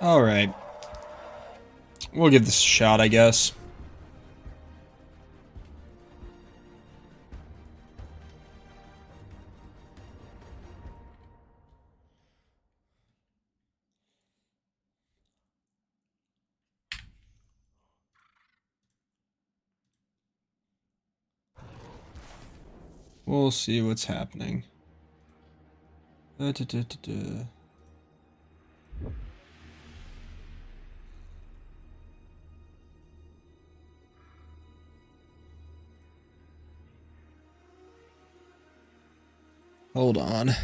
Alright. We'll give this a shot, I guess. We'll see what's happening. Hold on.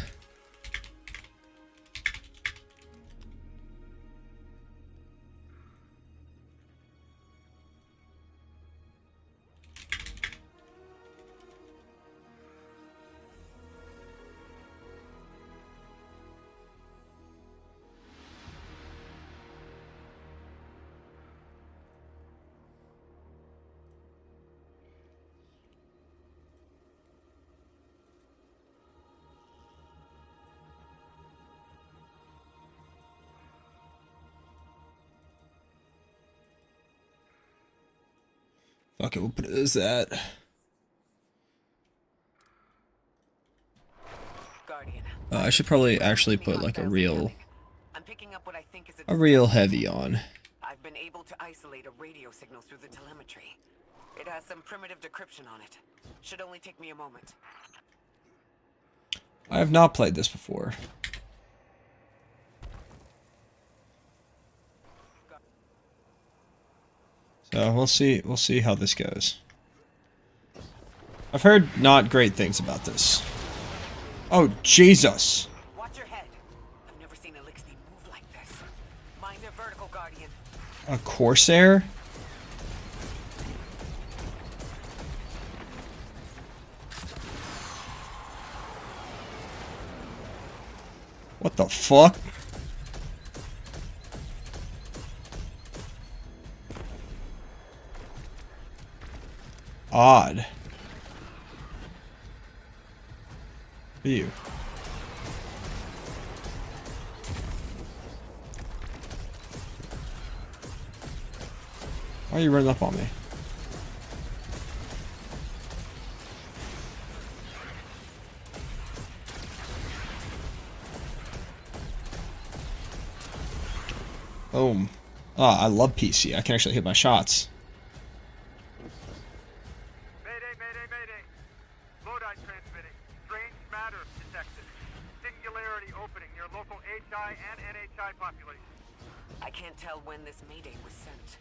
Fuck it, we'll put it as that. Guardian. I should probably actually put like a real I'm picking up what I think is heavy on. I've been able to isolate a radio signal through the telemetry. It has some primitive decryption on it. Should only take me a moment. I have not played this before. So we'll see how this goes. I've heard not great things about this. Oh, Jesus. Watch your head. I've never seen Elixir move like this. Mind their vertical, Guardian. A Corsair? What the fuck? Odd. Who are you? Why are you running up on me? Boom. Ah, I love PC. I can actually hit my shots. Mayday, mayday, mayday. Lodi transmitting. Strange matter detected. Singularity opening near local HI and NHI population. I can't tell when this mayday was sent.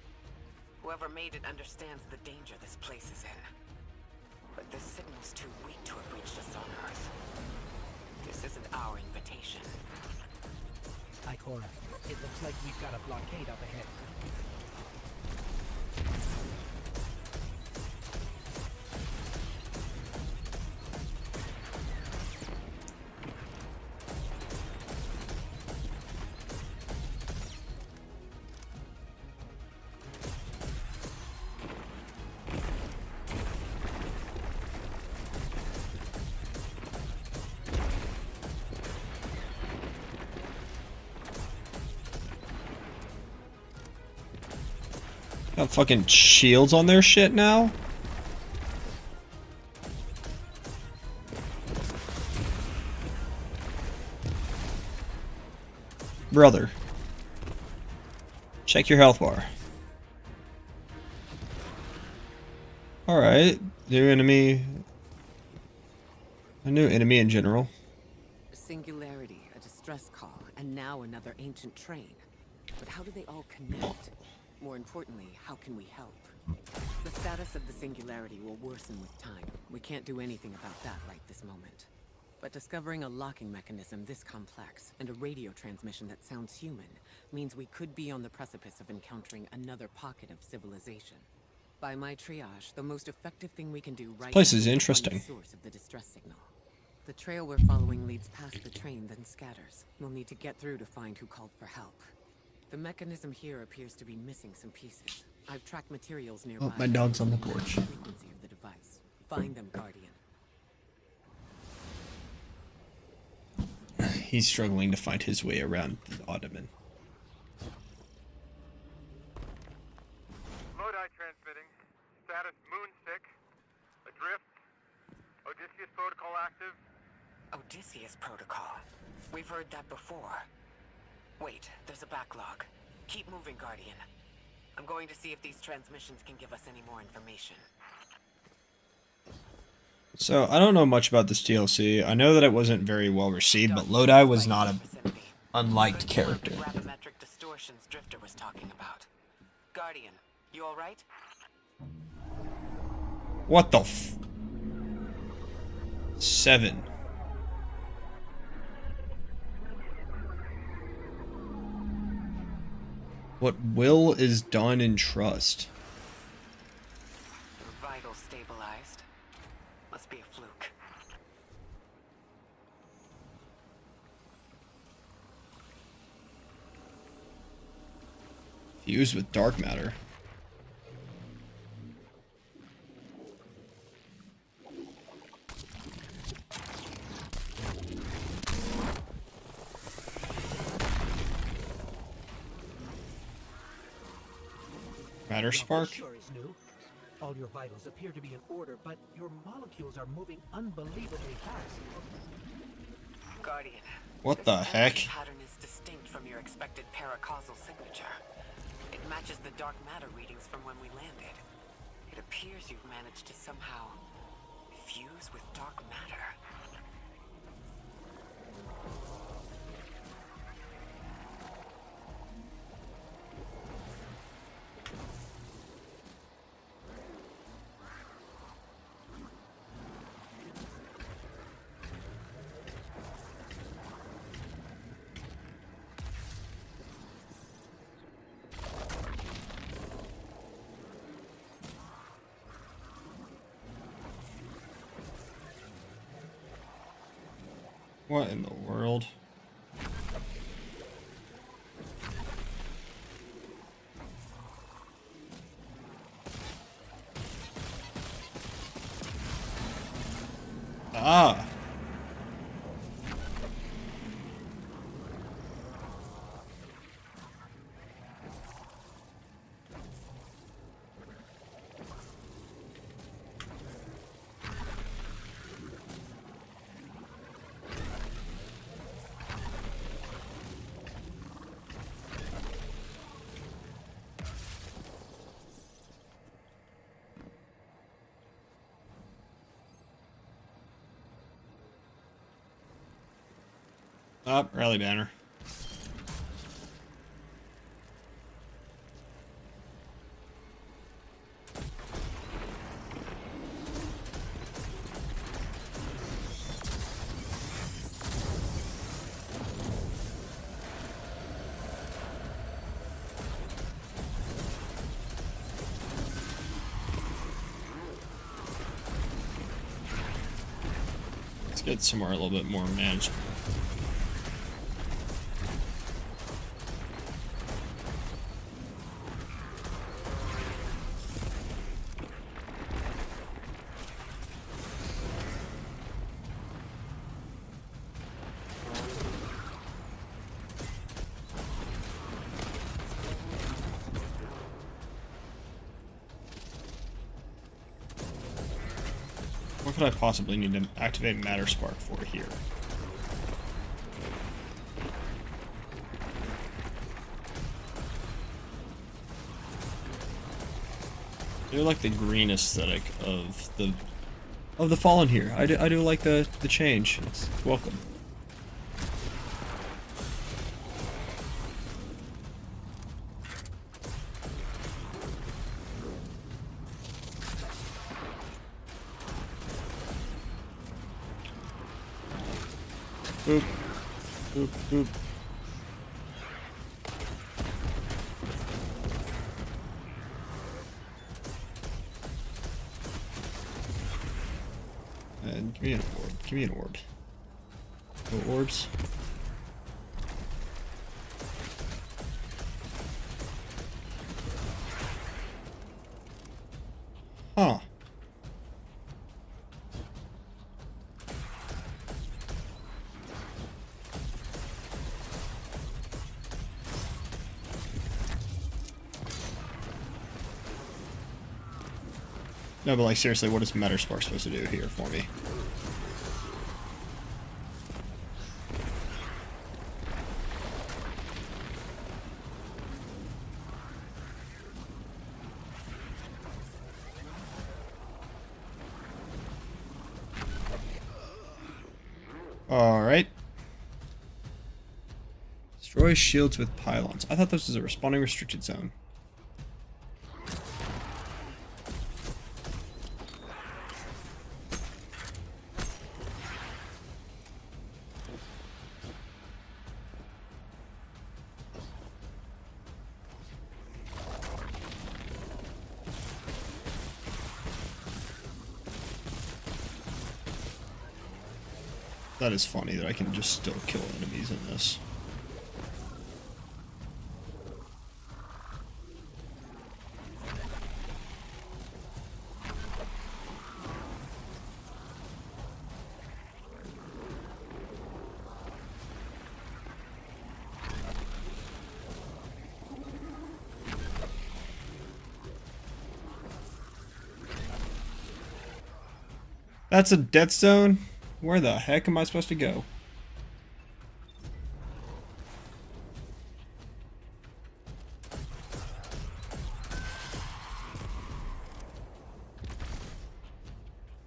Whoever made it understands the danger this place is in. But this signal's too weak to have reached us on Earth. This isn't our invitation. Ikora, it looks like we've got a blockade up ahead. Got fucking shields on their shit now? Brother. Check your health bar. Alright. New enemy. A new enemy in general. Singularity, a distress call, and now another ancient train. But how do they all connect? More importantly, how can we help? The status of the Singularity will worsen with time. We can't do anything about that right this moment. But discovering a locking mechanism this complex, and a radio transmission that sounds human, means we could be on the precipice of encountering another pocket of civilization. By my triage, the most effective thing we can do right Place now is to find interesting. the source of the distress signal. The trail we're following leads past the train, then scatters. We'll need to get through to find who called for help. The mechanism here appears to be missing some pieces. I've tracked materials nearby. Oh, my dog's on the porch. Frequency of the device. Find them, Guardian. He's struggling to find his way around the ottoman. active? Odysseus Protocol. We've heard that before. Wait, there's a backlog. Keep moving, Guardian. I'm going to see if these transmissions can give us any more information. So, I don't know much about this DLC. I know that it wasn't very well received, but Lodi was not a unliked character. Gravimetric distortions Drifter was talking about. Guardian, you all right? What the f... 7. What will is done in trust. Vital stabilized. Must be a fluke. Fused with dark matter. Matter spark? This sure is new. All your vitals appear to be in order, but your molecules are moving unbelievably fast. Guardian. What the this heck? pattern is distinct from your expected paracausal signature. It matches the dark matter readings from when we landed. It appears you've managed to somehow fuse with dark matter. What in the world? Ah. Up, rally banner. Let's get somewhere a little bit more manageable. What could I possibly need to activate Matter Spark for here? I do like the green aesthetic of the Fallen here. I do like the change. It's welcome. Boop. Boop, boop. And give me an orb. Give me an orb. No orbs. Huh. No, but like seriously, what is Matter Spark supposed to do here for me? Alright. Destroy shields with pylons. I thought this was a respawning restricted zone. That is funny that I can just still kill enemies in this. That's a death zone? Where the heck am I supposed to go?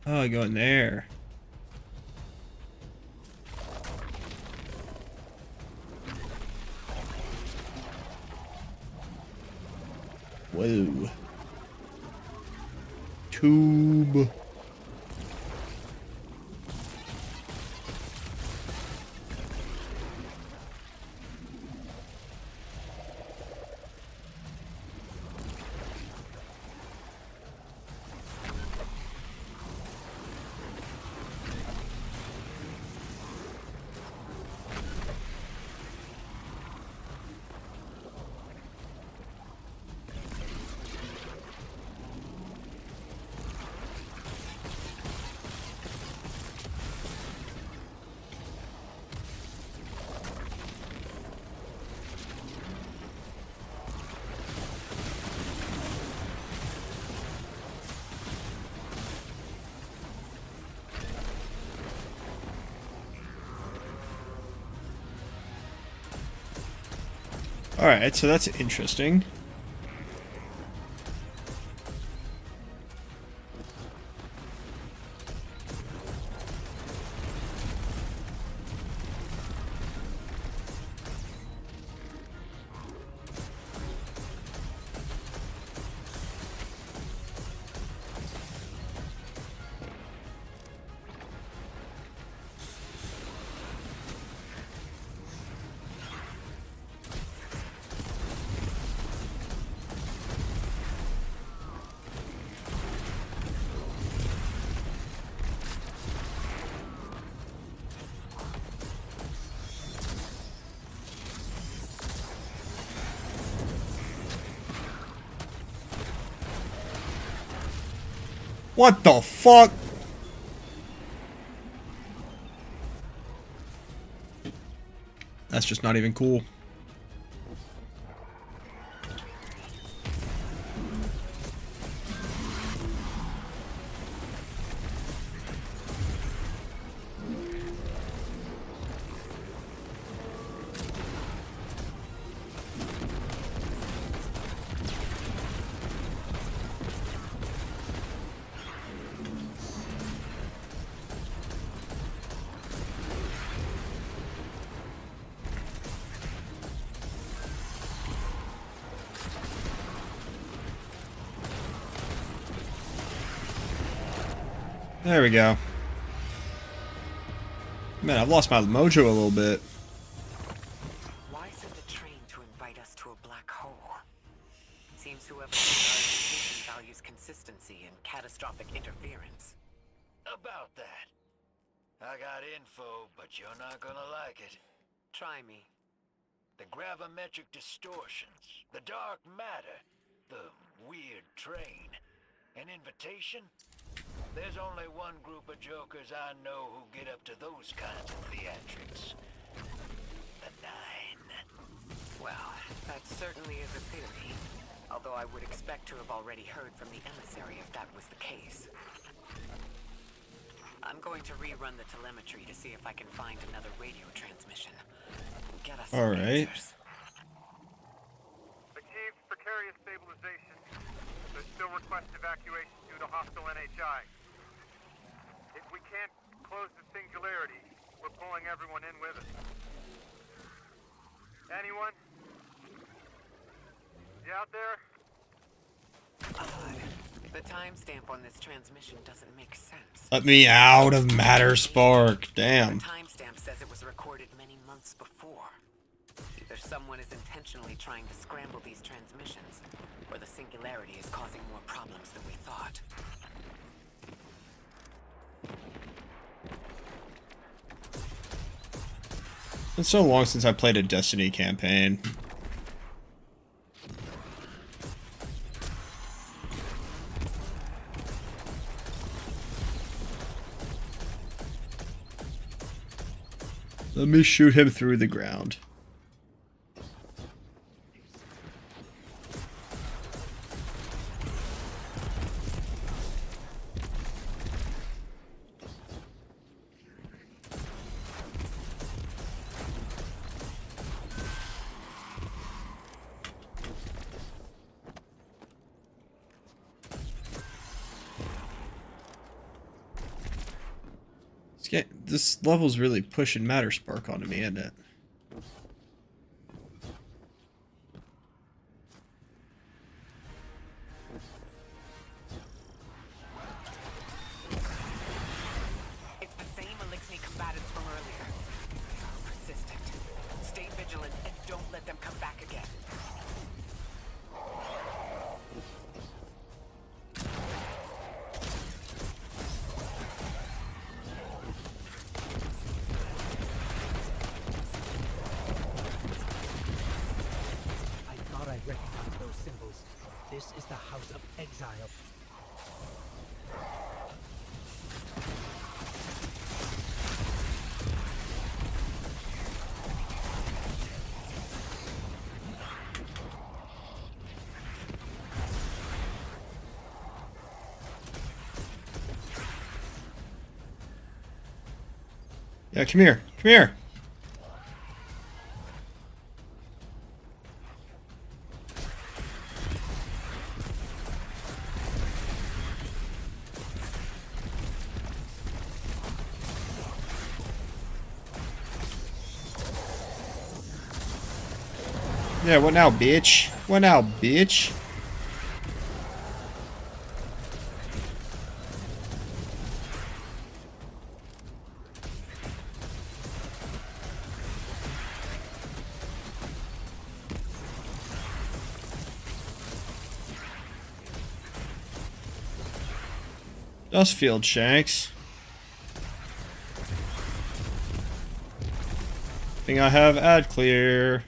Oh, I go in there. Whoa. Tube. Alright, so that's interesting. What the fuck? That's just not even cool. There we go. Man, I've lost my mojo a little bit. Why send a train to invite us to a black hole? Seems whoever designed the station values consistency and catastrophic interference. About that. I got info, but you're not gonna like it. Try me. The gravimetric distortions, the dark matter, the weird train. An invitation? There's only one group of jokers I know who get up to those kinds of theatrics. The Nine. Well, that certainly is a theory. Although I would expect to have already heard from the emissary if that was the case. I'm going to rerun the telemetry to see if I can find another radio transmission. Get us some answers. Achieved precarious stabilization, but still request evacuation due to hostile NHI. If we can't close the singularity, We're pulling everyone in with us. Anyone? You out there? Odd. The timestamp on this transmission doesn't make sense. Let me out of Matter Spark. The Damn. timestamp says it was recorded many months before. Either someone is intentionally trying to scramble these transmissions, or the singularity is causing more problems than we thought. It's been so long since I played a Destiny campaign. Let me shoot him through the ground. This level's really pushing Matter Spark onto me, isn't it? It's the same Elixir combatants from earlier. They are persistent. Stay vigilant and don't let them come back again. I thought I recognized those symbols. This is the House of Exile. Yeah, come here. Come here. Yeah, what now, bitch? What now, bitch? Dustfield, Shanks. Think I have ad clear.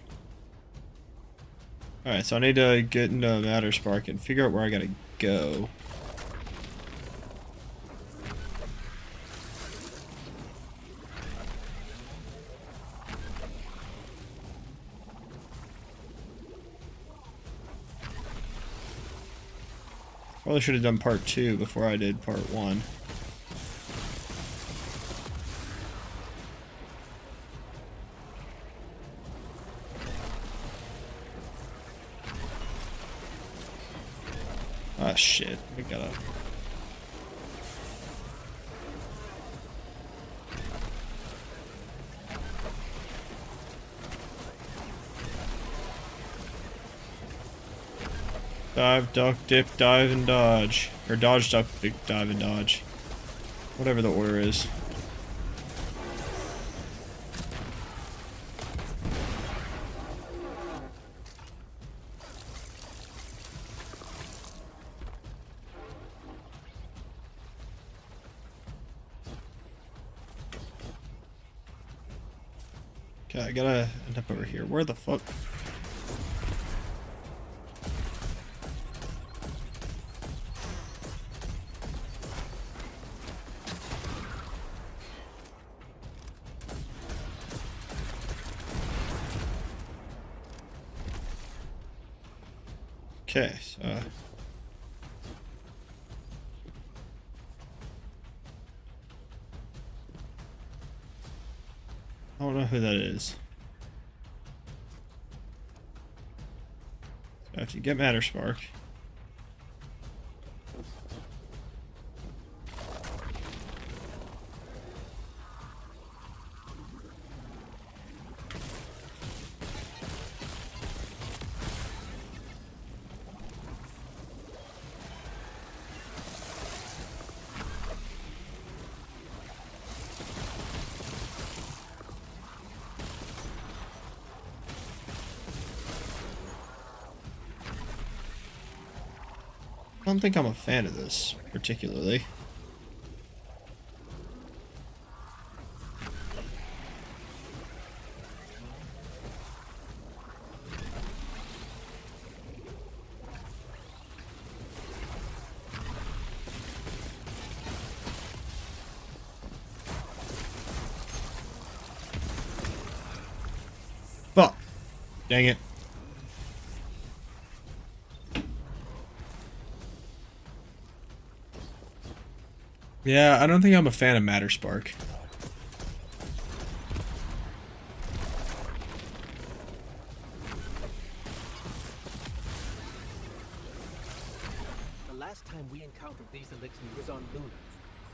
Alright, so I need to get into Matter Spark and figure out where I gotta go. Probably should have done part 2 before I did part 1. Ah, shit. We gotta... Dive, duck, dip, dive, and dodge. Or dodge, duck, dip, dive, and dodge. Whatever the order is. Okay, I gotta end up over here. Where the fuck? Okay, so... I don't know who that is. So I have to get Matter Spark. I don't think I'm a fan of this, particularly. Fuck. Dang it. Yeah, I don't think I'm a fan of Matterspark. The last time we encountered these Elixni was on Luna.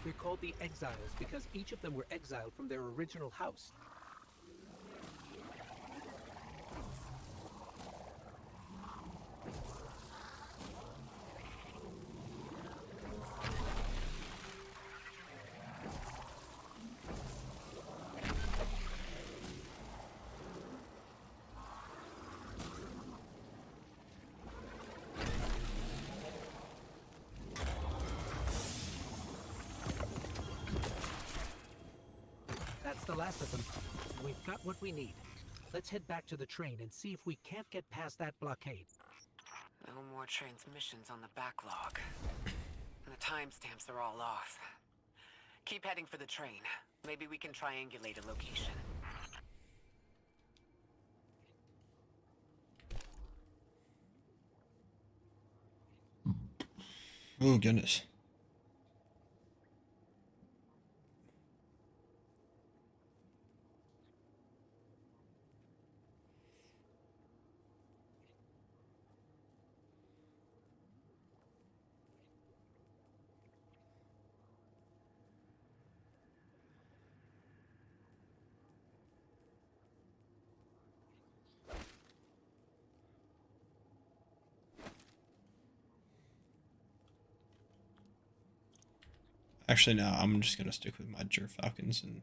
They're called the Exiles because each of them were exiled from their original house. That's the last of them. We've got what we need. Let's head back to the train and see if we can't get past that blockade. No more transmissions on the backlog. And the timestamps are all off. Keep heading for the train. Maybe we can triangulate a location. Oh, goodness. Actually, no, I'm just gonna stick with my Gerfalcons and...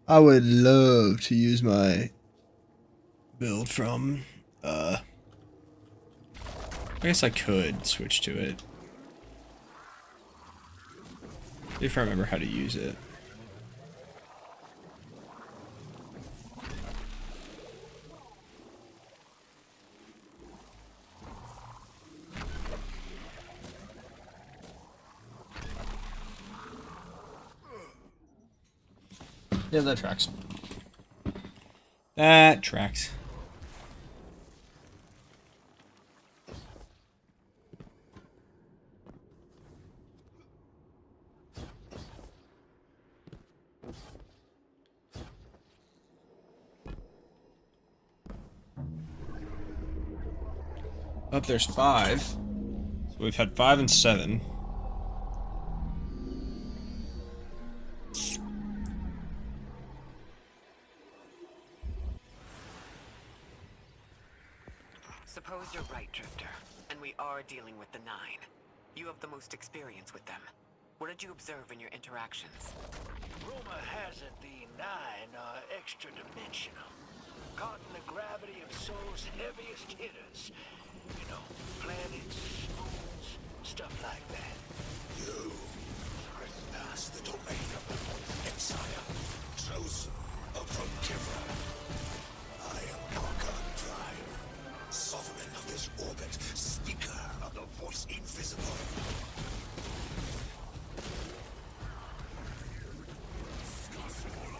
I would love to use my build from, I guess I could switch to it. If I remember how to use it. Yeah, that tracks. That tracks. Up there's 5. So we've had 5 and 7. Suppose you're right, Drifter, and we are dealing with the Nine. You have the most experience with them. What did you observe in your interactions? Rumor has it the Nine are extra-dimensional. Caught in the gravity of Sol's heaviest hitters. You know, planets, moons, stuff like that. You trespass the domain of the Exile, chosen of Forgiver. I am Archon Prime, sovereign of this orbit, speaker of the voice invisible.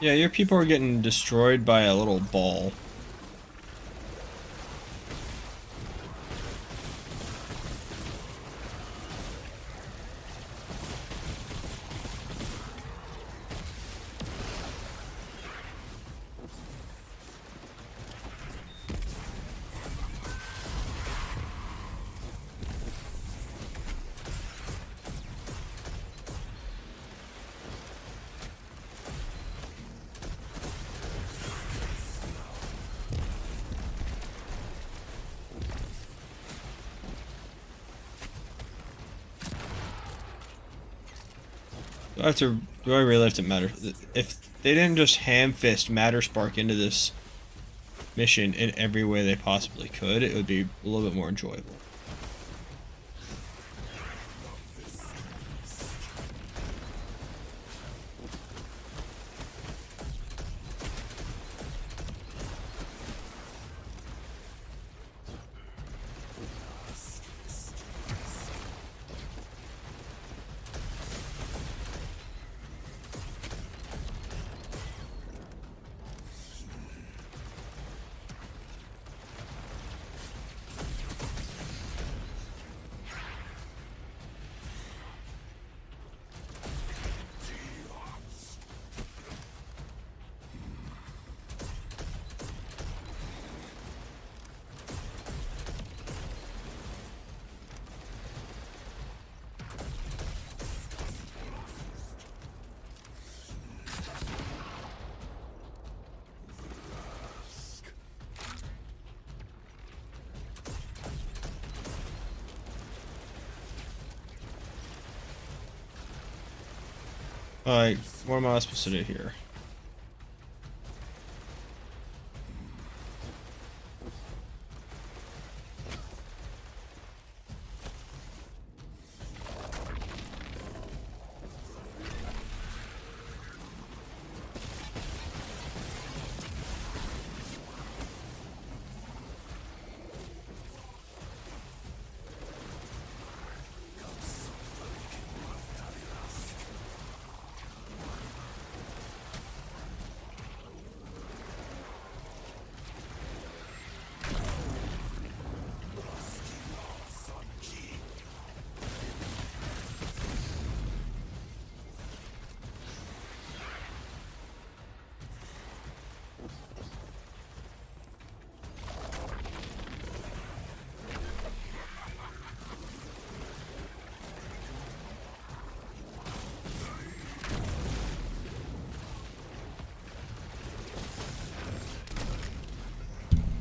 Yeah, your people are getting destroyed by a little ball. Do I really have to matter? If they didn't just ham fist Matter Spark into this mission in every way they possibly could, it would be a little bit more enjoyable. Alright, what am I supposed to do here?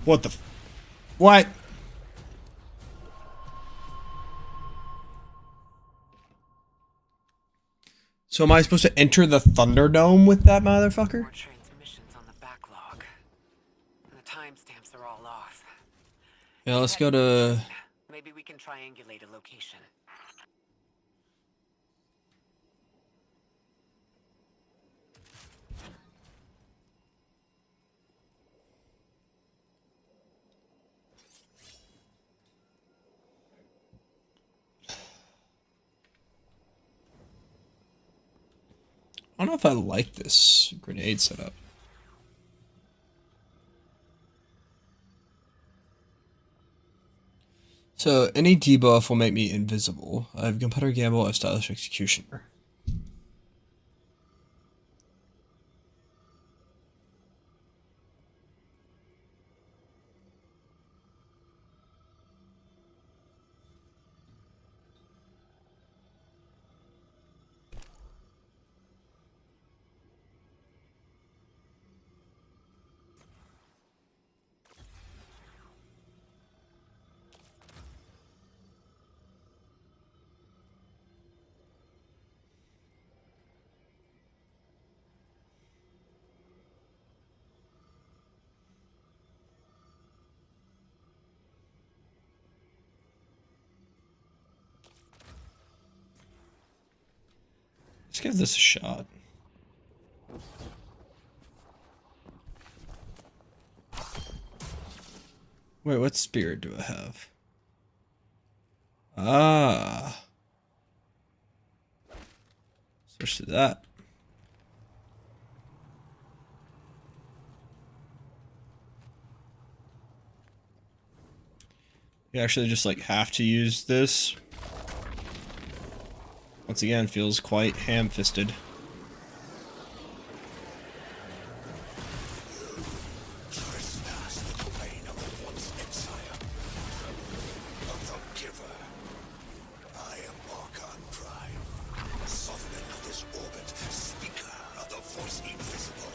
What the what? So am I supposed to enter the Thunderdome with that motherfucker? More transmissions on the backlog. And the timestamps are all off. Yeah, let's go to... Maybe we can triangulate a location. I don't know if I like this grenade setup. So, any debuff will make me invisible. I have Gunpowder Gamble, I have Stylish Executioner. Let's give this a shot. Wait, what spirit do I have? Ah. Switch to that. You actually just like have to use this. Once again, feels quite ham-fisted. Trespass the domain of the once Exile, of the Giver. I am Archon Prime, sovereign of this orbit, speaker of the voice invisible.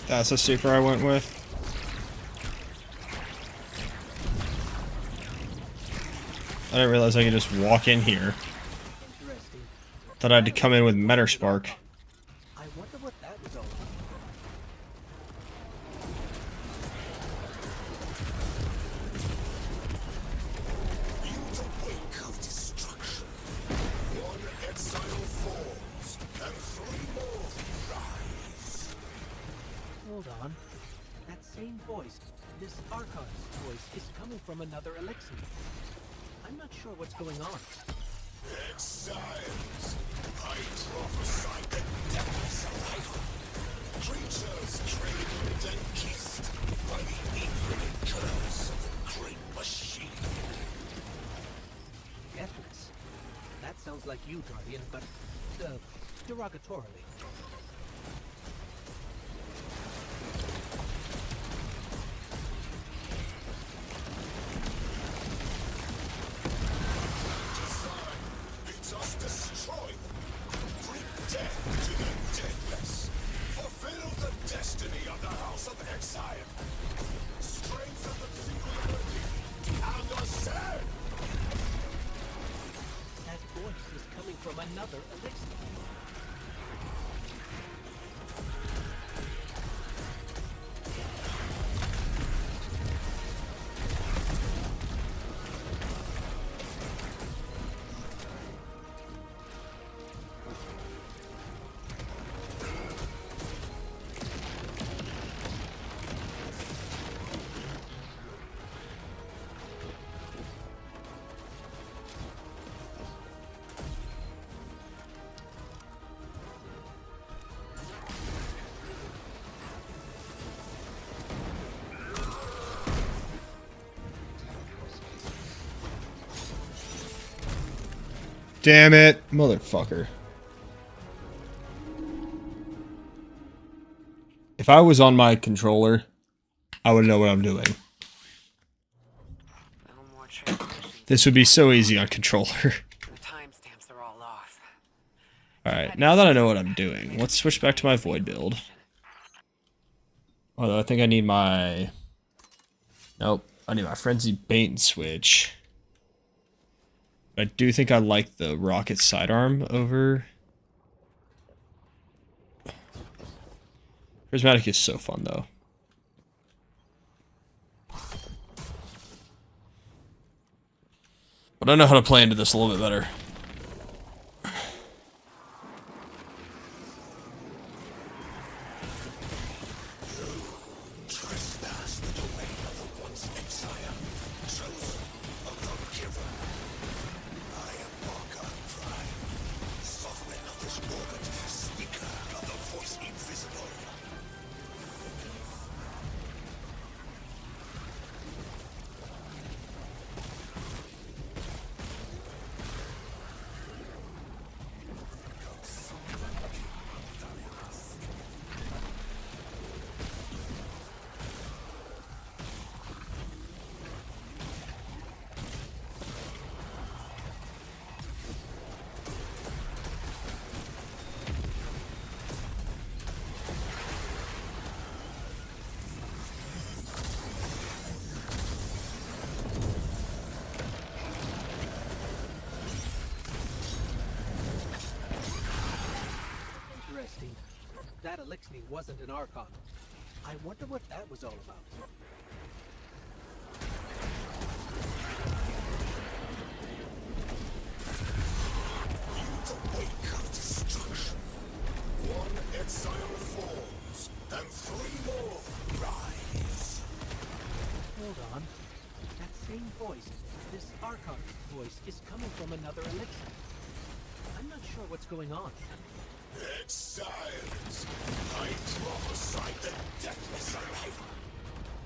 That's a super I went with. I didn't realize I could just walk in here. Interesting. Thought I had to come in with Metaspark. I wonder what that was all about. The wake of destruction. One exile falls, and three more rise. Hold on. That same voice, this Archon's voice, is coming from another elixir. I'm not sure what's going on. Exiles, I prophesy the death's arrival. Creatures cradled and kissed by the infinite curse of the great machine. Deathless. That sounds like you, Guardian, but derogatorily. It's us destroy them. Bring death to the deathless. Fulfill the destiny of the House of Exile. Strengthen the singularity and ascend. That voice is coming from another elixir. Damn it, motherfucker. If I was on my controller, I would know what I'm doing. No more transmissions. This would be so easy on controller. The timestamps are all off. Alright, now that I know what I'm doing, let's switch back to my Void build. Although I think I need my... Nope, I need my Frenzied Bait and switch. I do think I like the rocket sidearm over... Prismatic is so fun, though. But I know how to play into this a little bit better. Trespass the domain of the once exile, chosen of the giver. I am Archon Prime, sovereign of this orbit, speaker of the voice invisible. Interesting. That elixir wasn't an Archon. I wonder what that was all about. The wake of destruction. One exile falls, and three more rise. Hold on. That same voice, this Archon's voice, is coming from another elixir. I'm not sure what's going on. Exiles, I prophesy the deathless arrival.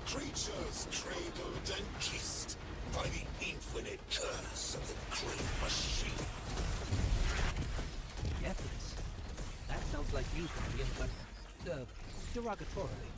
Creatures cradled and kissed by the infinite curse of the great machine. Deathless. That sounds like you, Guardian, but derogatorily.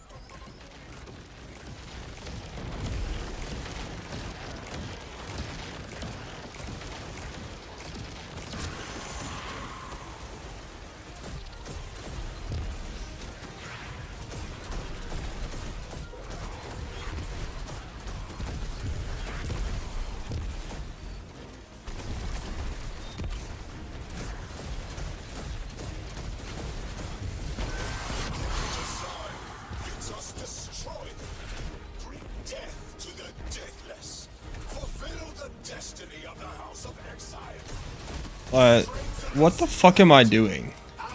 What the fuck am I doing? That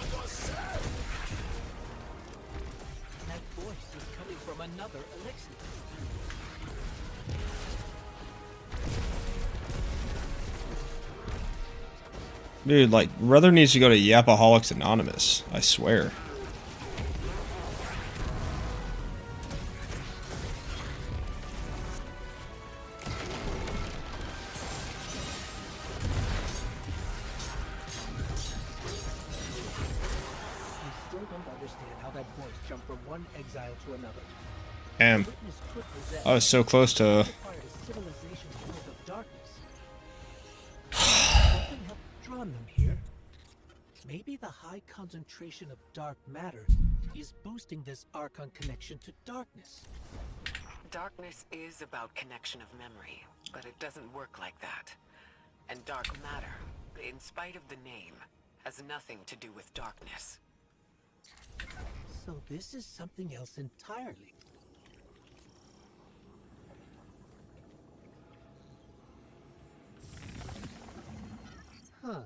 voice is coming from another elixir. Dude, like, Ruther needs to go to Yapaholics Anonymous. I swear. I still don't understand how that voice jumped from one exile to another. Damn. Witness could possess I was so close to... acquired a civilization full of darkness. Something helped drawn them here. Maybe the high concentration of dark matter is boosting this Archon connection to darkness. Darkness is about connection of memory, but it doesn't work like that. And dark matter, in spite of the name, has nothing to do with darkness. So this is something else entirely. Huh.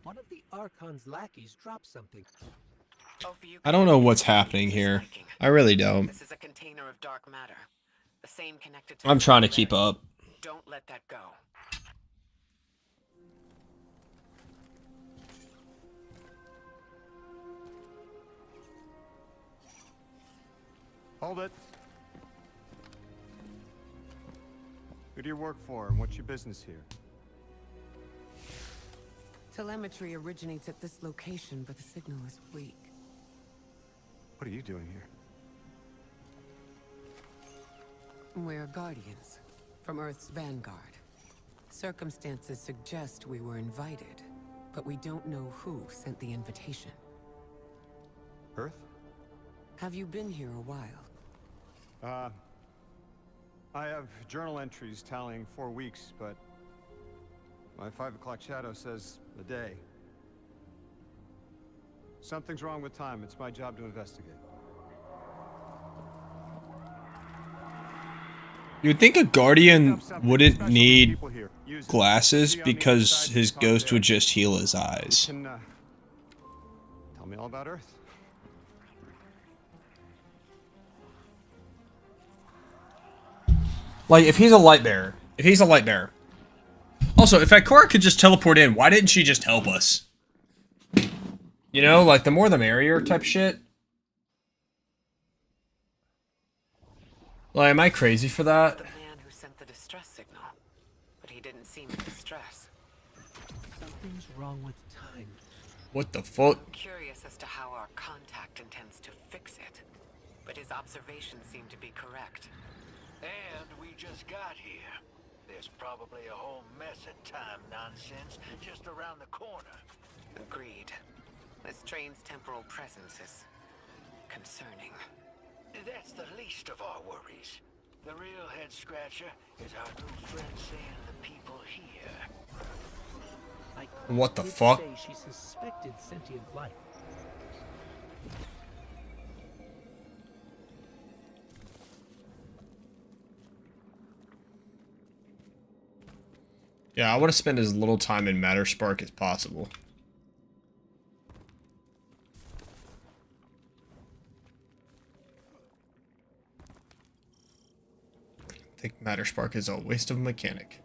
One of the Archon's lackeys dropped something. I don't know what's happening here. I really don't. This is a container of dark matter. The same connected to I'm the trying to Singularity. keep up. Don't let that go. Hold it. Who do you work for, and what's your business here? Telemetry originates at this location, but the signal is weak. What are you doing here? We're Guardians, from Earth's vanguard. Circumstances suggest we were invited, but we don't know who sent the invitation. Earth? Have you been here a while? I have journal entries tallying 4 weeks, but my 5 o'clock shadow says a day. Something's wrong with time. It's my job to investigate. You'd think a Guardian wouldn't Special need people here. Use it. glasses See you on the because inside, his talk ghost there. would just heal his eyes. Can, tell me all about Earth. Like, if he's a light bearer. Also, if Ikora could just teleport in, why didn't she just help us? You know, like, the more the merrier type shit. Like, am I crazy for that? The man who sent the distress signal, but he didn't seem in distress. Something's wrong with time. What the fuck? Curious as to how our contact intends to fix it, but his observations seem to be correct. And we just got here. There's probably a whole mess of time nonsense just around the corner. Agreed. This train's temporal presence is concerning. That's the least of our worries. The real head scratcher is our new friend seeing the people here. What the Did fuck? say she suspected sentient life. Yeah, I want to spend as little time in Matterspark as possible. I think Matterspark is a waste of a mechanic.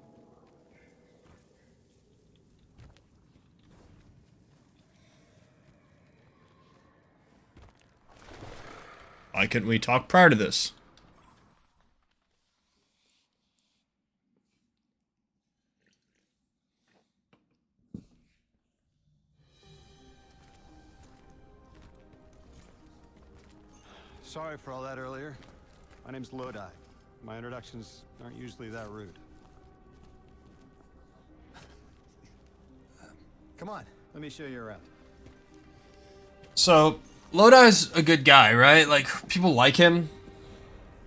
Why couldn't we talk prior to this? Sorry for all that earlier. My name's Lodi. My introductions aren't usually that rude. Come on, let me show you around. So, Lodi's a good guy, right? Like, people like him.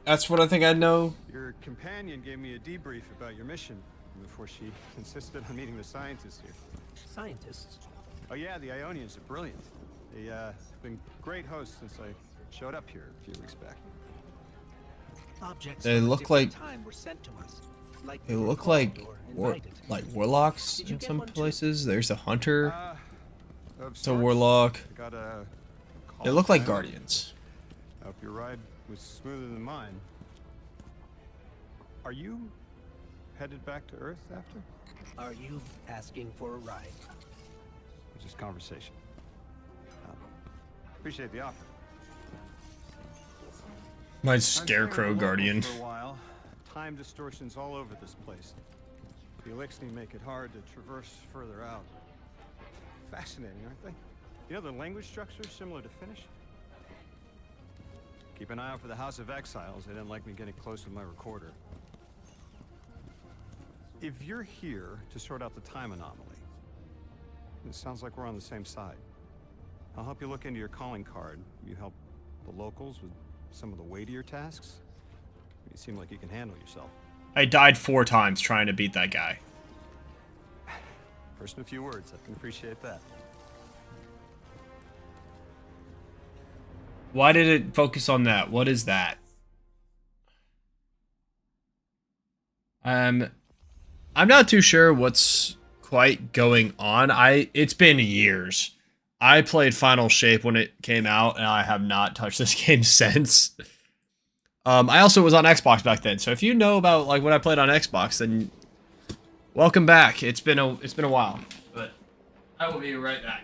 That's what I think I'd know. Your companion gave me a debrief about your mission before she insisted on meeting the scientists here. Scientists. Oh yeah, the Ionians are brilliant. They've been great hosts since I showed up here a few weeks back. Objects They from a look different like- time were sent to us. like They you were look called or invited. like warlocks Did you in get some one too? places. There's a hunter. Of It's a sorts. warlock. I got a call They look like planned. guardians. Hope your ride was smoother than mine. Are you headed back to Earth after? Are you asking for a ride? Just conversation. Appreciate the offer. My I'm staying scarecrow local guardian. For a while. Time distortions all over this place. The Elixni make it hard to traverse further out. Fascinating, aren't they? You know, the language structure is similar to Finnish. Keep an eye out for the House of Exiles. They didn't like me getting close with my recorder. If you're here to sort out the time anomaly, it sounds like we're on the same side. I'll help you look into your calling card. You help the locals with some of the weightier tasks. You seem like you can handle yourself. I died 4 times trying to beat that guy. First in a few words, I can appreciate that. Why did it focus on that? What is that? I'm not too sure what's quite going on. It's been years. I played Final Shape when it came out, and I have not touched this game since. I also was on Xbox back then, so if you know about like when I played on Xbox, then welcome back. It's been a while, but I will be right back.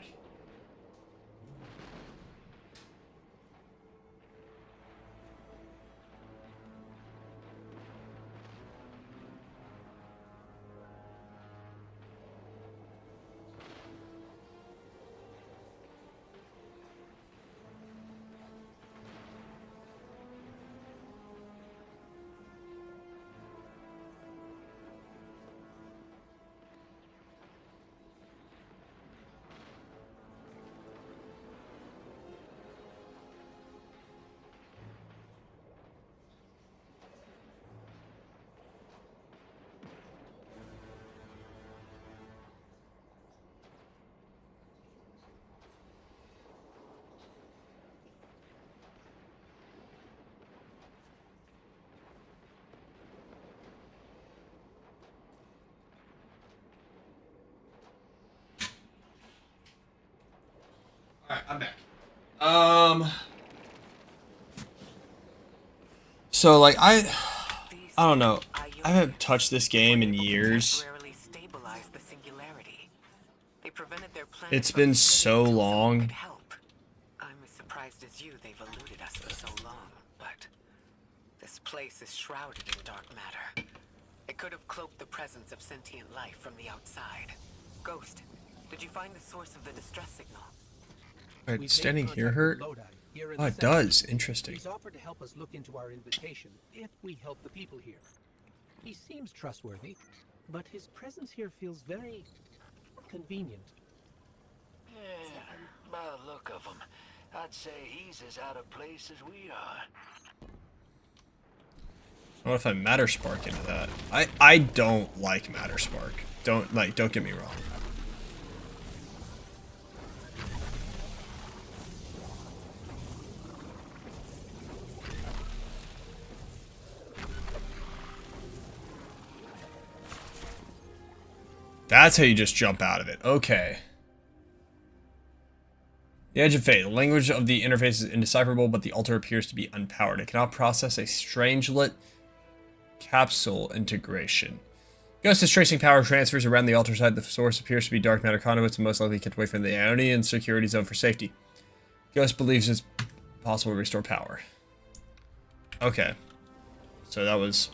Alright, I'm back. So like I don't know. I haven't touched this game in years. Temporarily stabilized the singularity. They prevented their planet It's from been splitting so until someone long. could help. I'm as surprised as you they've eluded us for so long, but this place is shrouded in dark matter. It could have cloaked the presence of sentient life from the outside. Ghost, did you find the source of the distress signal? Alright, We've standing made here contact hurt? with Lodi, here in Oh, the it center. does. Interesting. He's offered to help us look into our invitation if we help the people here. He seems trustworthy, but his presence here feels very convenient. Yeah, by the look of him, I'd say he's as out of place as we are. What if I Matter Spark into that? I don't like Matter Spark. Don't get me wrong. That's how you just jump out of it. Okay. The Edge of Fate. The language of the interface is indecipherable, but the altar appears to be unpowered. It cannot process a strangelet capsule integration. Ghost's tracing power transfers around the altar side. The source appears to be dark matter conduits and most likely kept away from the Ionian security zone for safety. Ghost believes it's possible to restore power. Okay. So that was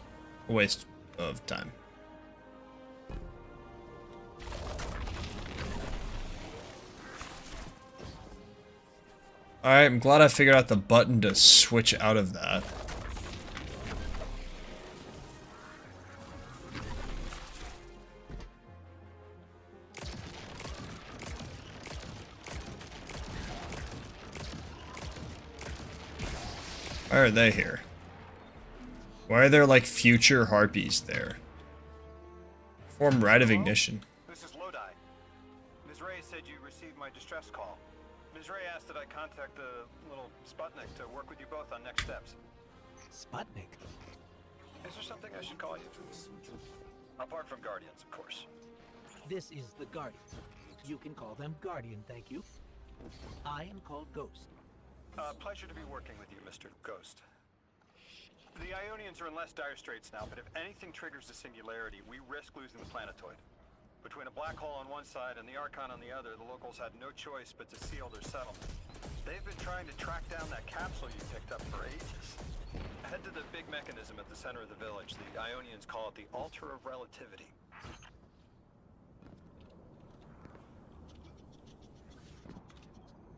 a waste of time. Alright, I'm glad I figured out the button to switch out of that. Why are they here? Why are there like future harpies there? Form Rite of Ignition. This is Lodi. Ms. Ray said you received my distress call. Ms. Ray asked that I contact the little Sputnik to work with you both on next steps. Sputnik? Is there something I should call you? Apart from Guardians, of course. This is the Guardian. You can call them Guardian, thank you. I am called Ghost. Pleasure to be working with you, Mr. Ghost. The Ionians are in less dire straits now, but if anything triggers the singularity, we risk losing the planetoid. Between a black hole on one side and the Archon on the other, the locals had no choice but to seal their settlement. They've been trying to track down that capsule you picked up for ages. Head to the big mechanism at the center of the village. The Ionians call it the Altar of Relativity.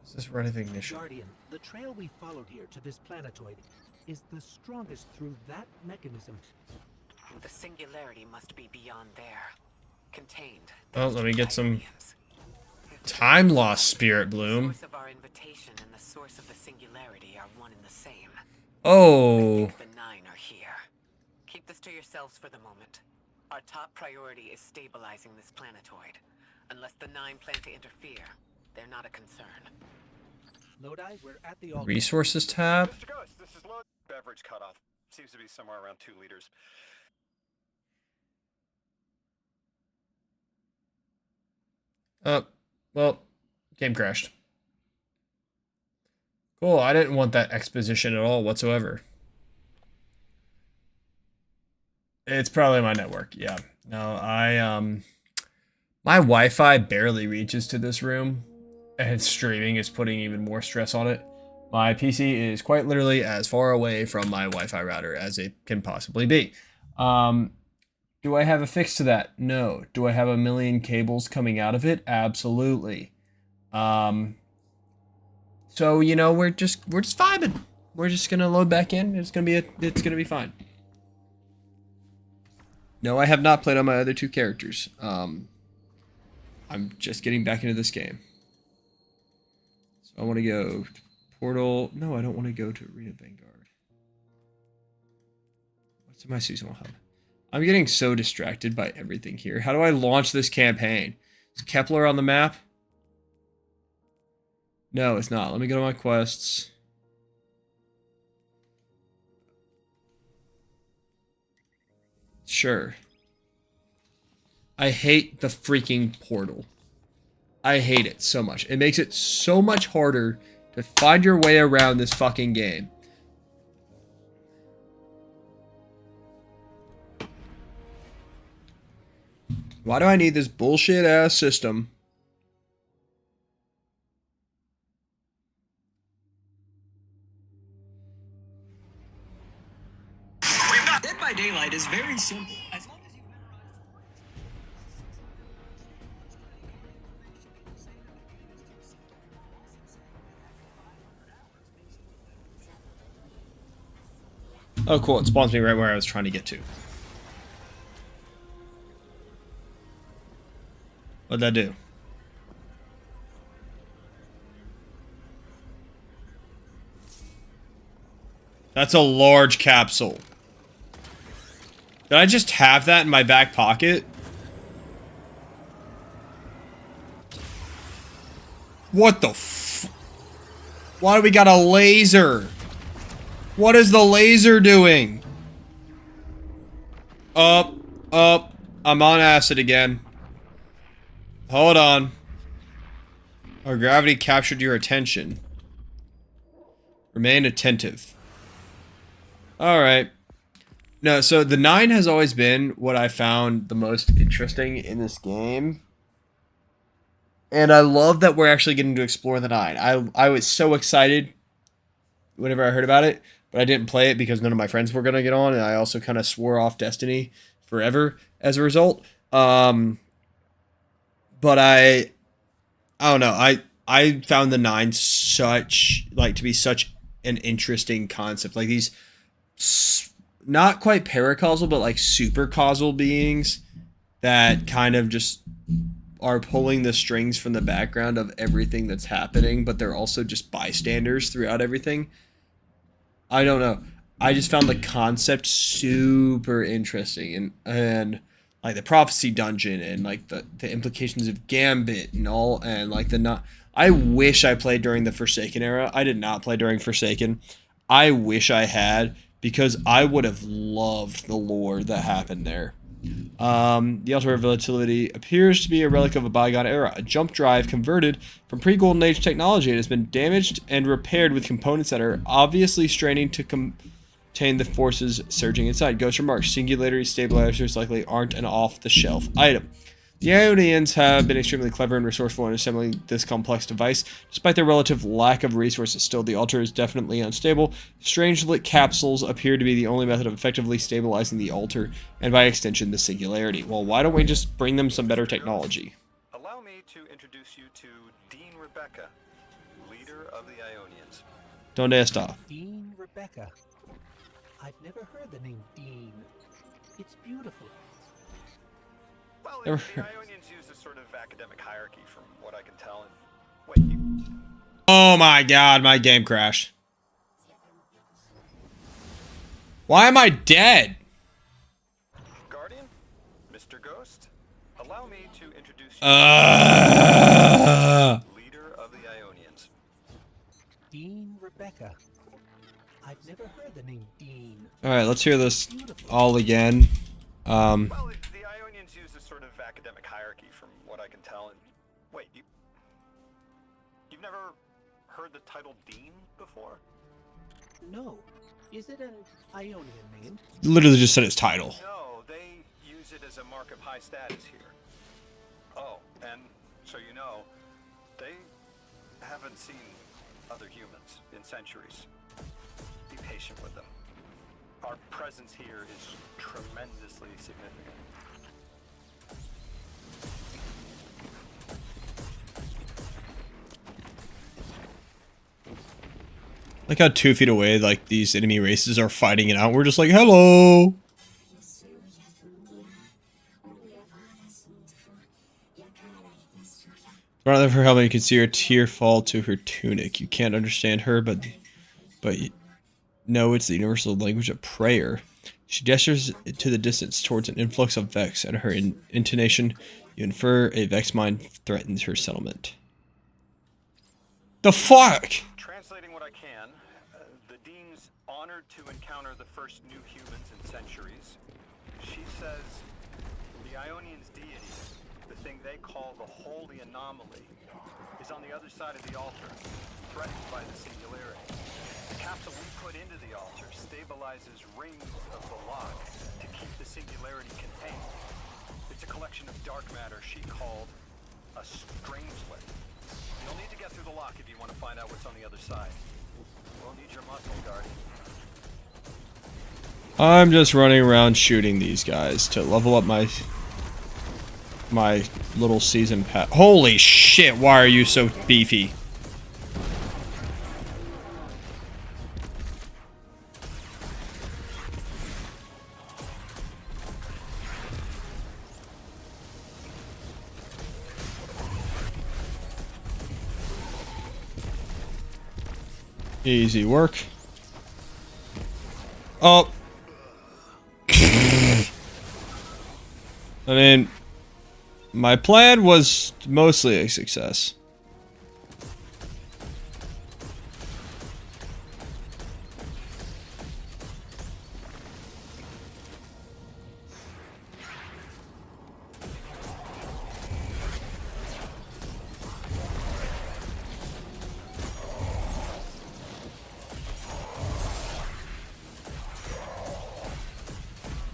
Is this run of ignition? Guardian, the trail we followed here to this planetoid is the strongest through that mechanism. The singularity must be beyond there. Contained. Oh, let me get some time loss, Spirit The Bloom. source of our invitation and the source of the singularity are one and the same. Oh, The Nine are here. Keep this to yourselves for the moment. Our top priority is stabilizing this planetoid. Unless the Nine plan to interfere, they're not a concern. Lodi, we're at the altar. resources tab. Mr. Ghost, this is low beverage cutoff. Seems to be somewhere around 2 liters. Well, game crashed. Cool, I didn't want that exposition at all whatsoever. It's probably my network, yeah. No, my Wi-Fi barely reaches to this room, and streaming is putting even more stress on it. My PC is quite literally as far away from my Wi-Fi router as it can possibly be. Do I have a fix to that? No. Do I have a million cables coming out of it? Absolutely. So you know, we're just vibing. We're just gonna load back in. It's gonna be fine. No, I have not played on my other two characters. I'm just getting back into this game. So I want to go to Portal. No, I don't want to go to Arena Vanguard. What's in my seasonal hub? I'm getting so distracted by everything here. How do I launch this campaign? Is Kepler on the map? No, it's not. Let me go to my quests. Sure. I hate the freaking portal. I hate it so much. It makes it so much harder to find your way around this fucking game. Why do I need this bullshit ass system? Dead by Daylight is very simple. As long as you Oh, cool. It spawns me right where I was trying to get to. What'd that do? That's a large capsule. Did I just have that in my back pocket? What the f... Why do we got a laser? What is the laser doing? Up. I'm on acid again. Hold on. Our gravity captured your attention. Remain attentive. Alright. No, so the 9 has always been what I found the most interesting in this game. And I love that we're actually getting to explore the 9. I was so excited whenever I heard about it, but I didn't play it because none of my friends were going to get on, and I also kind of swore off Destiny forever as a result. But I don't know. I found the 9 to be such an interesting concept. Like these not quite paracausal, but like super causal beings that kind of just are pulling the strings from the background of everything that's happening, but they're also just bystanders throughout everything. I don't know. I just found the concept super interesting, and like the prophecy dungeon and like the implications of Gambit and all, and like I wish I played during the Forsaken era. I did not play during Forsaken. I wish I had, because I would have loved the lore that happened there. The altar of volatility appears to be a relic of a bygone era. A jump drive converted from pre-Golden Age technology. It has been damaged and repaired with components that are obviously straining to contain the forces surging inside. Ghost remarks, singularity stabilizers likely aren't an off-the-shelf item. The Ionians have been extremely clever and resourceful in assembling this complex device. Despite their relative lack of resources, still, the altar is definitely unstable. Strange lit capsules appear to be the only method of effectively stabilizing the altar, and by extension, the singularity. Well, why don't we just bring them some better technology? Allow me to introduce you to Dean Rebecca, leader of the Ionians. Donde está? Dean Rebecca. I've never heard the name Dean. It's beautiful. Well, Never the heard. Ionians use a sort of academic hierarchy from what I can tell. And wait, you... Oh my god, my game crashed. Why am I dead? Guardian? Mr. Ghost? Allow me to introduce you Uh, to leader of the Ionians. Dean Rebecca. I've never heard the name Dean. Alright, let's hear this all again. Well, the Ionians use a sort of academic hierarchy from what I can tell. And wait, you've never heard the title Dean before? No. Is it an Ionian name? Literally just said its title. No, they use it as a mark of high status here. Oh, and so you know, they haven't seen other humans in centuries. Be patient with them. Our presence here is tremendously significant. Like how 2 feet away, like these enemy races are fighting it out. We're just like, hello. Rather for helping, you can see her tear fall to her tunic. You can't understand her, but you know it's the universal language of prayer. She gestures to the distance towards an influx of Vex, and her intonation, you infer a Vex mind threatens her settlement. The fuck? Translating what I can, the Dean's honored to encounter the first new humans in centuries. She says the Ionians' deity, the thing they call the Holy Anomaly, is on the other side of the altar, threatened by the singularity. The capsule we put into the altar stabilizes rings of the lock to keep the singularity contained. It's a collection of dark matter she called a strangelet. You'll need to get through the lock if you want to find out what's on the other side. We'll need your muscle, Guardian. I'm just running around shooting these guys to level up my little season pass. Holy shit, why are you so beefy? Easy work. Oh. I mean, my plan was mostly a success.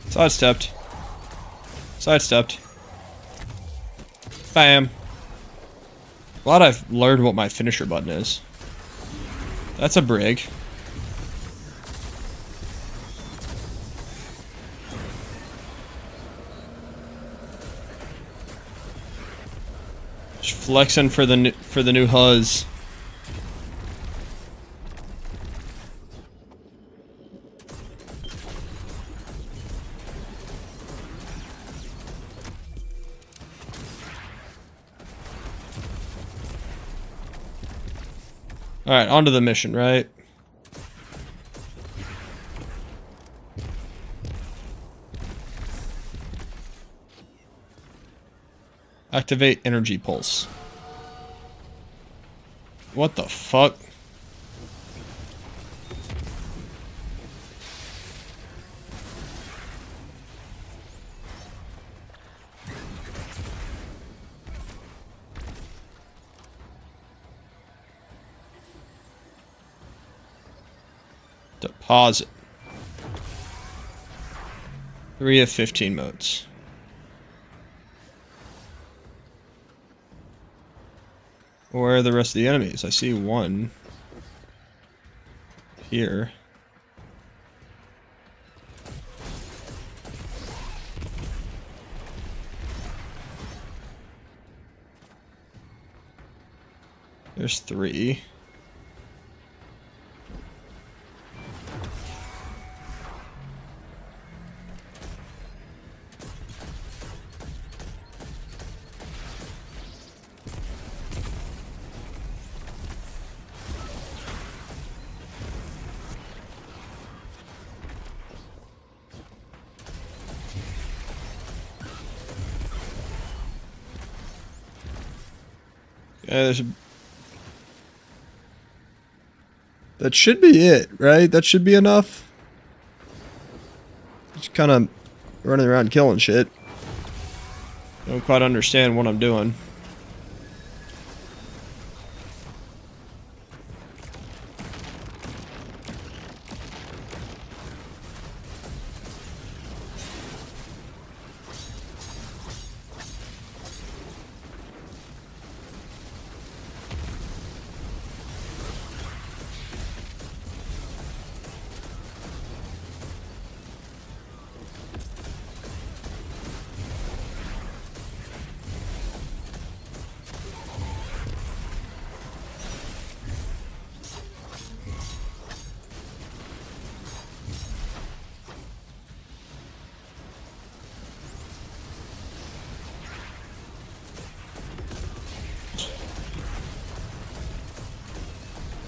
Sidestepped. Sidestepped. Bam. Glad I've learned what my finisher button is. That's a brig. Just flexing for the new Huz. Alright, on to the mission, right? Activate energy pulse. What the fuck? Deposit. 3 of 15 modes. Where are the rest of the enemies? I see one here. There's 3. Yeah, there's a... That should be it, right? That should be enough. Just kind of running around killing shit. Don't quite understand what I'm doing.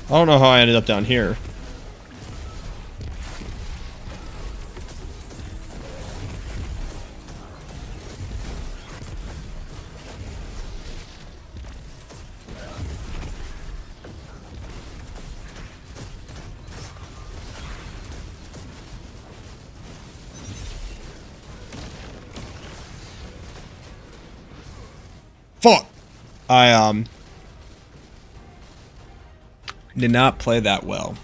I don't know how I ended up down here. Fuck! I did not play that well.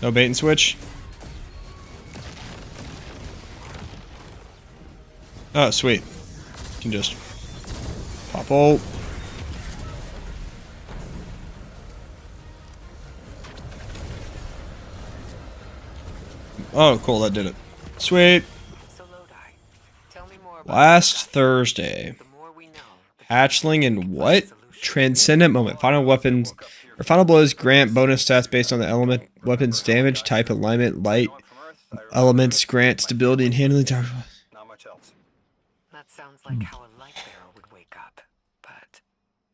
No bait and switch? Oh, sweet. You can just pop ult. Oh, cool, that did it. Sweet. So Lodi, tell me more about Last Thursday. the more we know. Hatchling and what? Transcendent moment. Final weapons or final blows grant bonus stats based on the element, weapons damage, type, alignment, light. Elements grant stability and handling time. Not much else. That sounds like how a light bearer would wake up, but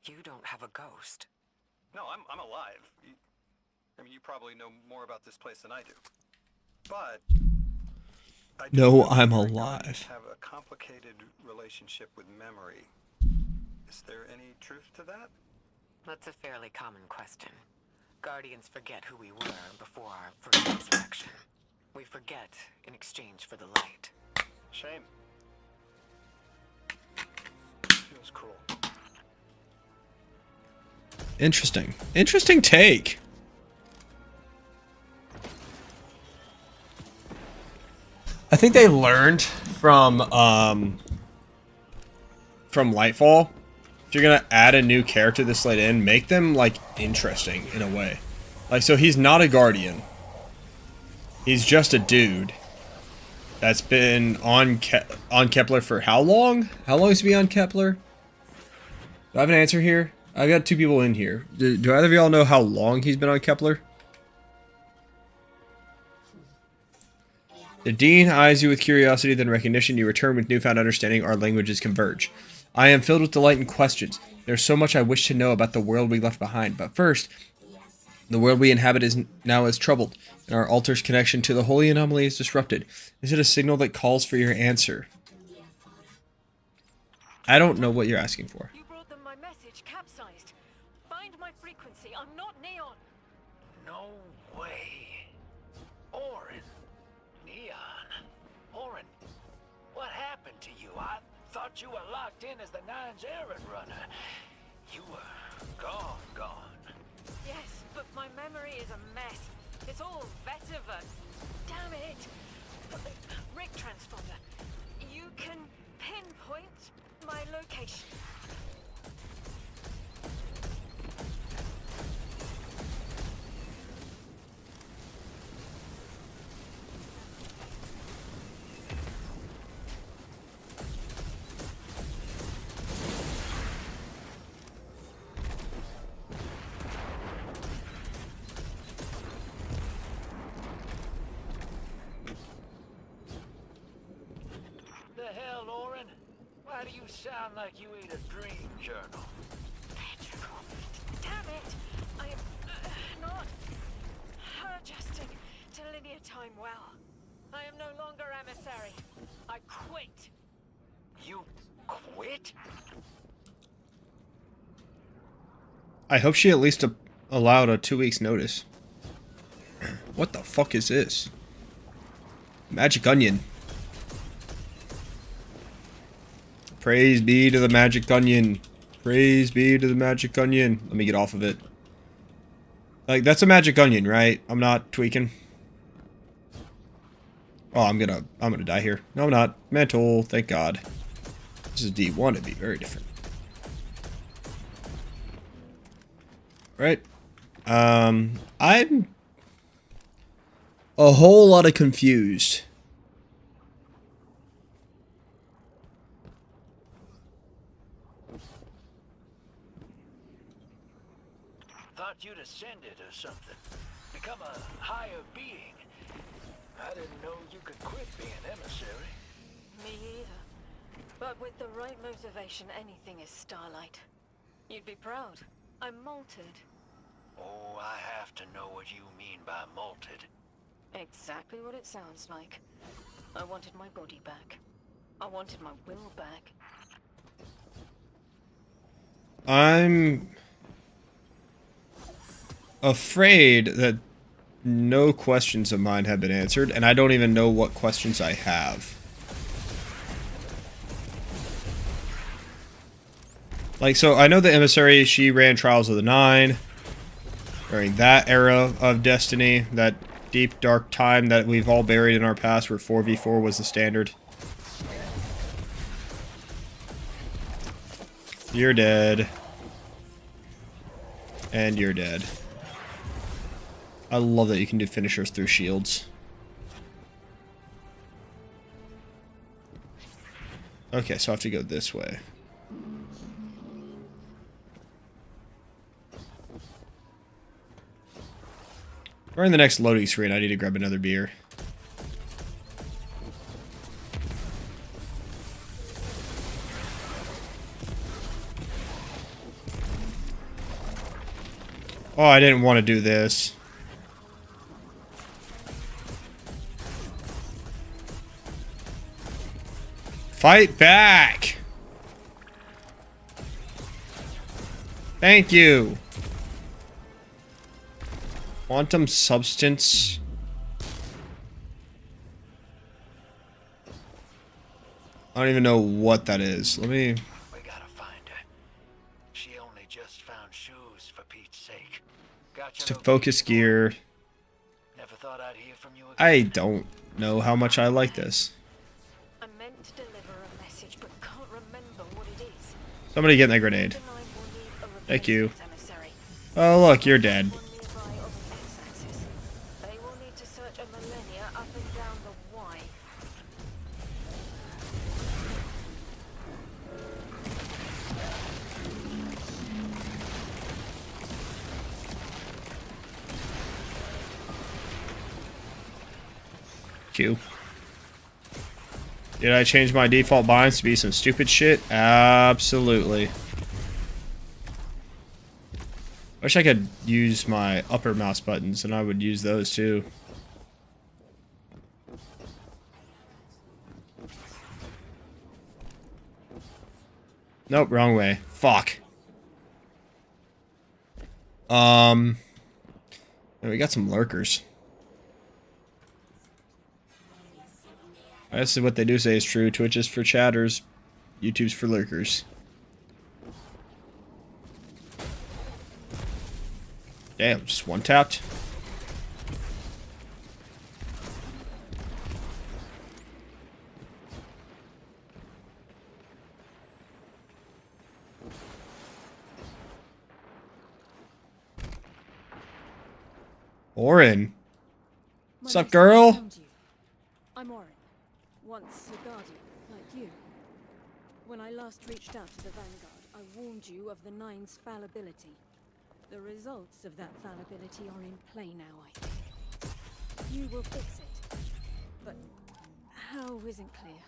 you don't have a ghost. No, I'm alive. I mean, you probably know more about this place than I do. But I do No, know I'm that alive. Guardians have a complicated relationship with memory. Is there any truth to that? That's a fairly common question. Guardians forget who we were before our first resurrection. We forget in exchange for the light. Shame. Feels cruel. Interesting. Interesting take. I think they learned from Lightfall. If you're gonna add a new character this late in, make them like interesting in a way. Like, so he's not a guardian. He's just a dude that's been on Kepler for how long? How long has he been on Kepler? Do I have an answer here? I got 2 people in here. Do either of y'all know how long he's been on Kepler? The Dean eyes you with curiosity, then recognition. You return with newfound understanding. Our languages converge. I am filled with delight and questions. There's so much I wish to know about the world we left behind. But first, the world we inhabit is now troubled, and our altar's connection to the holy anomaly is disrupted. Is it a signal that calls for your answer? I don't know what you're asking for. You brought them my message, capsized. Find my frequency. I'm not Neon. No way. Orin. Neon. Orin, what happened to you? Thought you were locked in as the Nine's errand runner. You were gone. Yes, but my memory is a mess. It's all Vetiver. Damn it! Rick Transponder, you can pinpoint my location. The hell, Orin? Why do you sound like you ate a dream journal? Ventricle. Damn it! I am not adjusting to linear time well. I am no longer emissary. I quit. You quit? I hope she at least allowed a 2 weeks notice. What the fuck is this? Magic onion. Praise be to the magic onion. Praise be to the magic onion. Let me get off of it. Like, that's a magic onion, right? I'm not tweaking. Oh, I'm gonna die here. No, I'm not. Mantle, thank God. This is D1, it'd be very different. Right. I'm a whole lot of confused. Thought you'd ascended or something. Become a higher being. I didn't know you could quit being emissary. Me either. But with the right motivation, anything is Starlight. You'd be proud. I'm malted. Oh, I have to know what you mean by malted. Exactly what it sounds like. I wanted my body back. I wanted my will back. I'm afraid that no questions of mine have been answered, and I don't even know what questions I have. Like, so I know the Emissary, she ran Trials of the Nine during that era of Destiny, that deep, dark time that we've all buried in our past where 4v4 was the standard. You're dead. And you're dead. I love that you can do finishers through shields. Okay, so I have to go this way. During the next loading screen, I need to grab another beer. Oh, I didn't want to do this. Fight back! Thank you. Quantum substance. I don't even know what that is. Let me... We gotta find her. She only just found shoes, for Pete's sake. Got Just to focus gear. Never thought I'd hear from you again. I don't know how much I like this. I meant to deliver a message, but can't remember what it is. Somebody get that grenade. The Nine will need a Thank you. replacement emissary. Oh, look, you're dead. One nearby on the X-axis. They will need to search a millennia up and down the Y. Q. Did I change my default binds to be some stupid shit? Absolutely. Wish I could use my upper mouse buttons, and I would use those too. Nope, wrong way. Fuck. We got some lurkers. This is what they do say is true. Twitch is for chatters. YouTube's for lurkers. Damn, just one tapped. Orin. What's up, girl? I'm Orin, once a guardian, like you. When I last reached out to the Vanguard, I warned you of the Nine's fallibility. The results of that fallibility are in play now, I think. You will fix it. But how isn't clear.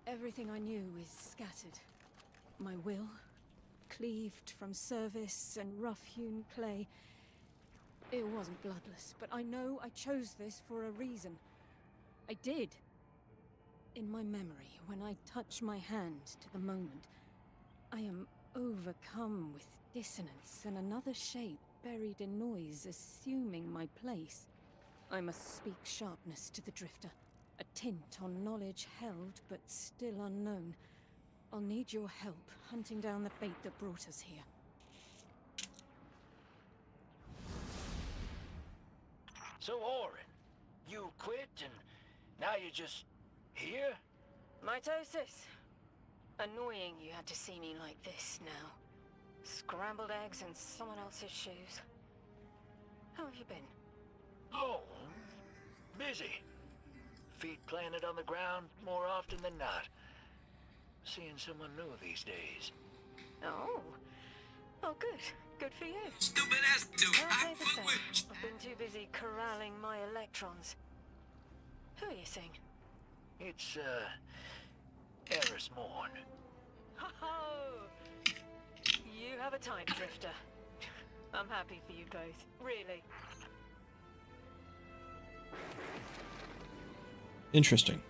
Everything I knew is scattered. My will, cleaved from service and rough-hewn clay. It wasn't bloodless, but I know I chose this for a reason. I did. In my memory, when I touch my hand to the moment, I am overcome with dissonance and another shape buried in noise assuming my place. I must speak sharpness to the Drifter, a tint on knowledge held but still unknown. I'll need your help hunting down the fate that brought us here. So, Orin, you quit and now you're just here? Mitosis. Annoying you had to see me like this now. Scrambled eggs in someone else's shoes. How have you been? Oh, busy. Feet planted on the ground more often than not. Seeing someone new these days. Oh. Oh, good. Good for you. Stupid ass dude. Can't say the same. I've been too busy corralling my electrons. Who are you seeing? It's, Eris Morn. Oh! You have a type, Drifter. I'm happy for you both. Really. Interesting.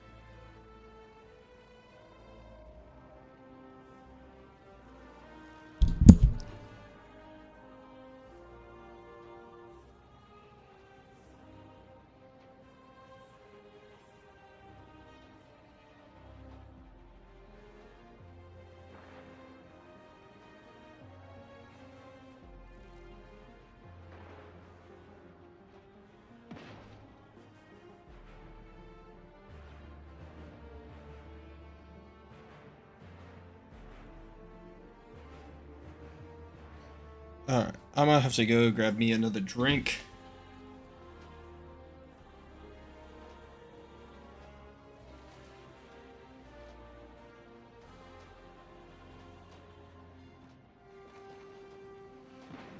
Alright, I'm gonna have to go grab me another drink.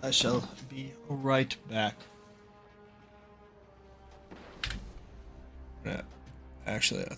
I shall be right back. Yeah, actually, I